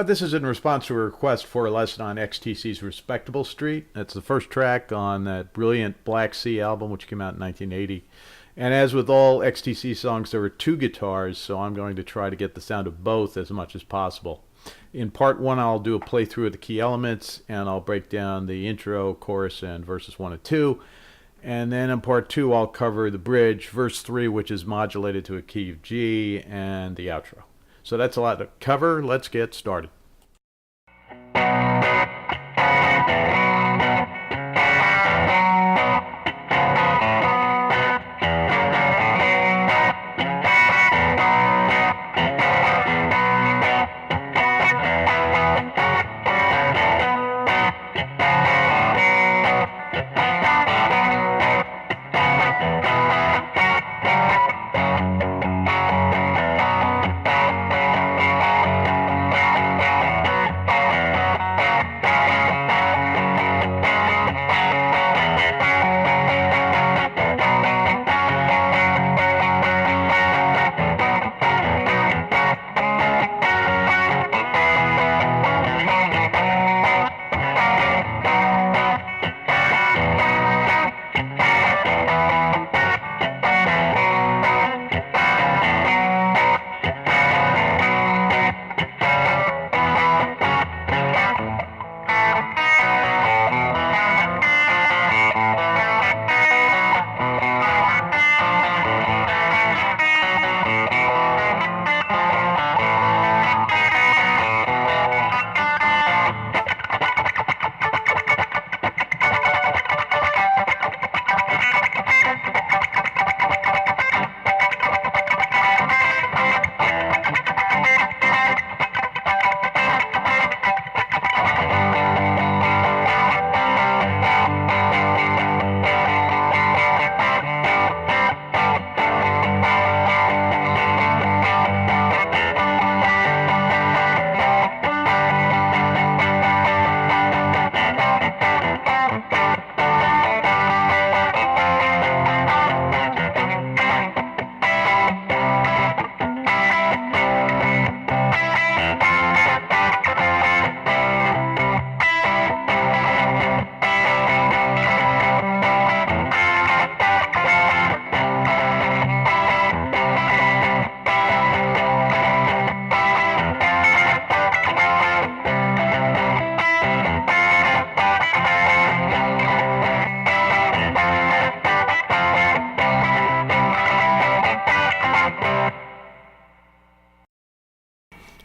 This is in response to a request for a lesson on XTC's Respectable Street. That's the first track on that brilliant Black Sea album, which came out in 1980. And as with all XTC songs, there are two guitars, so I'm going to try to get the sound of both as much as possible. In part one, I'll do a playthrough of the key elements, and I'll break down the intro, chorus, and verses 1 and 2. And then in part two, I'll cover the bridge, verse 3, which is modulated to a key of G, and the outro. So that's a lot to cover. Let's get started.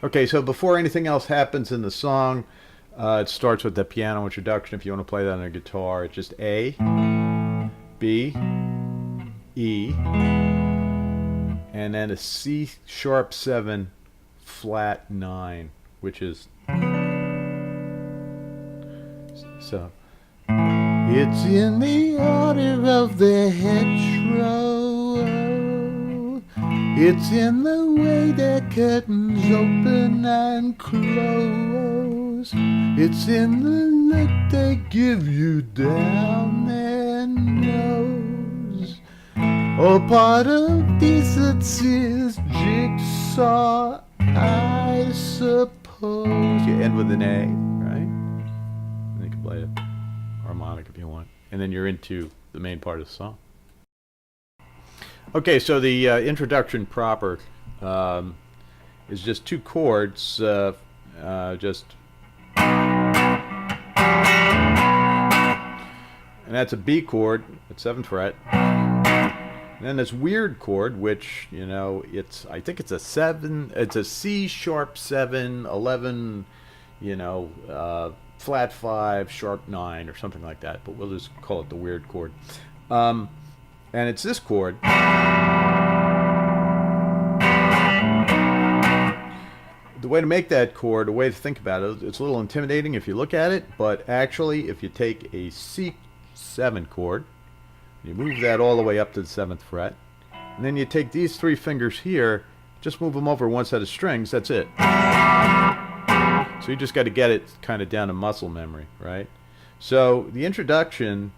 Okay, so before anything else happens in the song, it starts with the piano introduction. If you want to play that on a guitar, it's just A, B, E, and then a C sharp 7, flat 9, which is, so. It's in the order of the hedgerow. It's in the way the curtains open and close. It's in the look they give you down their nose. Oh, part of decency's jigsaw, I suppose. You end with an A, right? And you can play a harmonic if you want. And then you're into the main part of the song. Okay, so the introduction proper is just two chords, just, and that's a B chord at 7th fret. And then this weird chord, which, you know, I think it's a C sharp 7, 11, you know, flat 5, sharp 9, or something like that. But we'll just call it the weird chord. And it's this chord. The way to make that chord, the way to think about it, it's a little intimidating if you look at it, but actually if you take a C7 chord, you move that all the way up to the 7th fret, and then you take these three fingers here, just move them over one set of strings, that's it. So you just got to get it kind of down to muscle memory, right? So the introduction,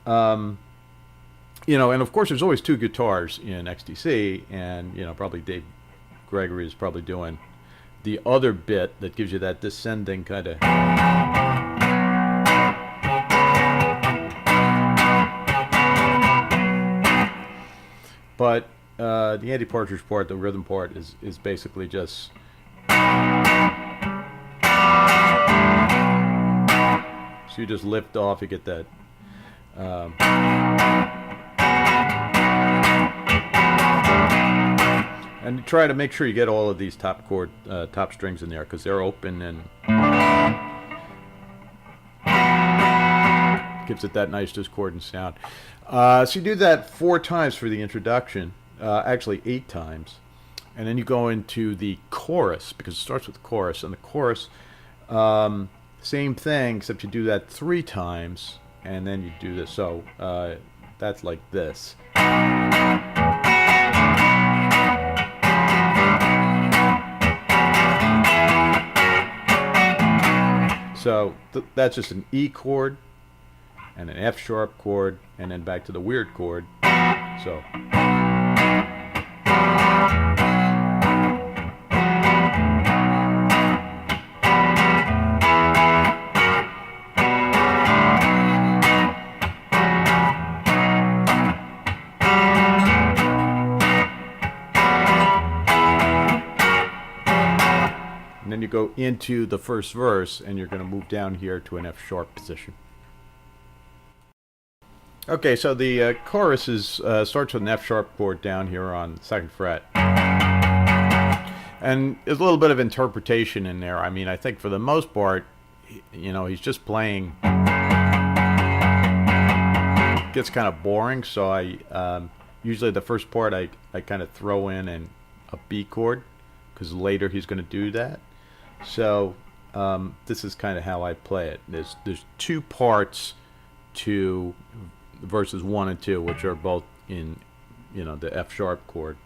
you know, and of course there's always two guitars in XTC, and, you know, probably Dave Gregory is probably doing the other bit that gives you that descending kind of. But the Andy Partridge part, the rhythm part, is basically just. So you just lift off, you get that. And try to make sure you get all of these top strings in there, because they're open and gives it that nice discordant sound. So you do that 4 times for the introduction, actually 8 times, and then you go into the chorus, because it starts with the chorus, and the chorus, same thing, except you do that 3 times, and then you do this. So that's like this. So that's just an E chord and an F sharp chord, and then back to the weird chord. So. And then you go into the first verse, and you're going to move down here to an F sharp position. Okay, so the chorus starts with an F sharp chord down here on the 2nd fret. And there's a little bit of interpretation in there. I mean, I think for the most part, you know, he's just playing. It gets kind of boring, so I usually the first part I kind of throw in a B chord, because later he's going to do that. So this is kind of how I play it. There's 2 parts to verses 1 and 2, which are both in, you know, the F sharp chord,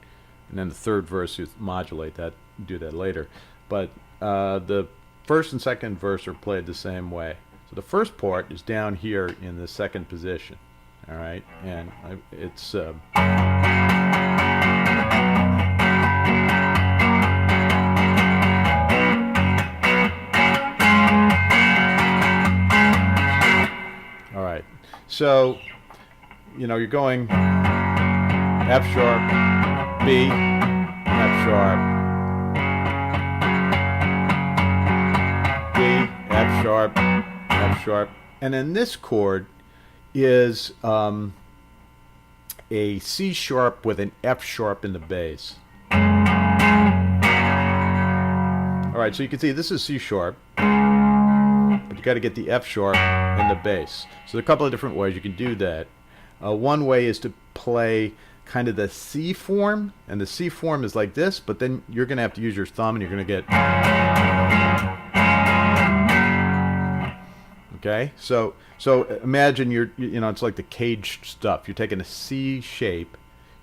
and then the 3rd verse you modulate that, do that later. But the 1st and 2nd verse are played the same way. So the first part is down here in the 2nd position, all right, and it's. All right, so, you know, you're going F sharp, B, F sharp, B, F sharp, F sharp, and then this chord is a C sharp with an F sharp in the bass. All right, so you can see this is C sharp, but you got to get the F sharp in the bass. So there are a couple of different ways you can do that. One way is to play kind of the C form, and the C form is like this, but then you're going to have to use your thumb, and you're going to get. Okay, so imagine you know, it's like the cage stuff. You're taking a C shape,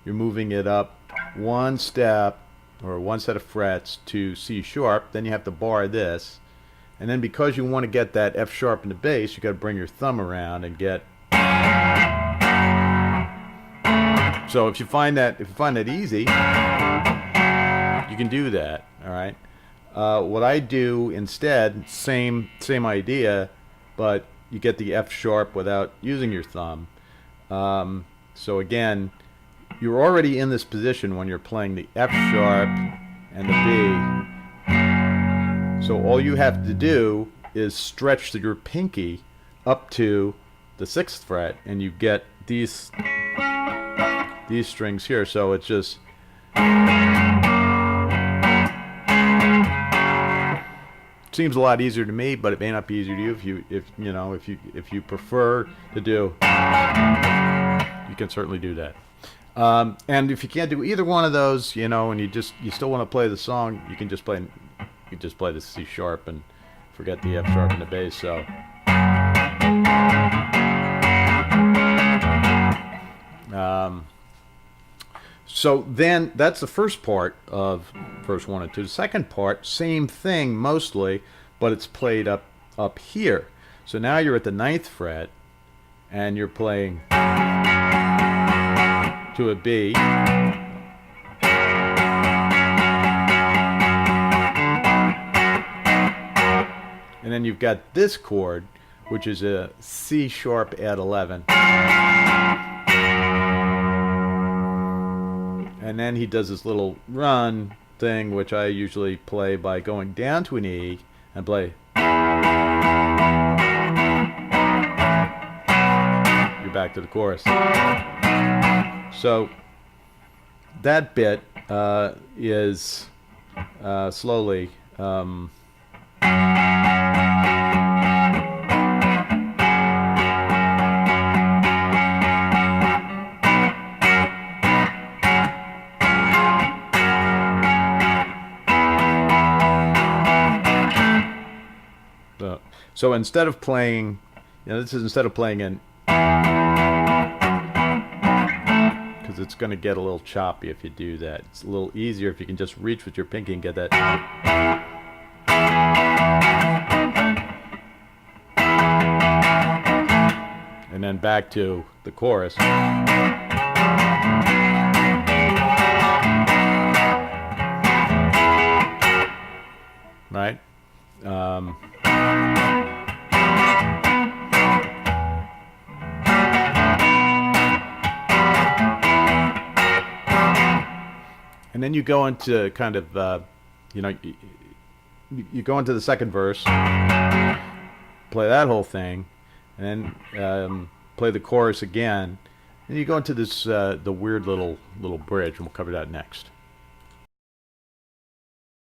you're moving it up 1 step or 1 set of frets to C sharp, then you have to bar this, and then because you want to get that F sharp in the bass, you got to bring your thumb around and get. So if you find that easy, you can do that. All right. What I do instead, same idea, but you get the F sharp without using your thumb. So again, you're already in this position when you're playing the F sharp and the B. So all you have to do is stretch your pinky up to the 6th fret, and you get these strings here. So it's just. Seems a lot easier to me, but it may not be easier to you. If you prefer to do, you can certainly do that. And if you can't do either one of those, you know, and you still want to play the song, you can just play the C sharp and forget the F sharp and the bass. So. So then that's the first part of verse 1 and 2. The second part, same thing mostly, but it's played up here. So now you're at the 9th fret, and you're playing to a B. then you've got this chord, which is a C sharp add 11. And then he does this little run thing, which I usually play by going down to an E and play. You're back to the chorus. So that bit is slowly. So instead of playing, this is instead of playing in, because it's going to get a little choppy if you do that. It's a little easier if you can just reach with your pinky and get that. And then back to the chorus. Right? And then you go into kind of, you go into the second verse, play that whole thing, and then play the chorus again. And you go into this the weird little bridge, and we'll cover that next.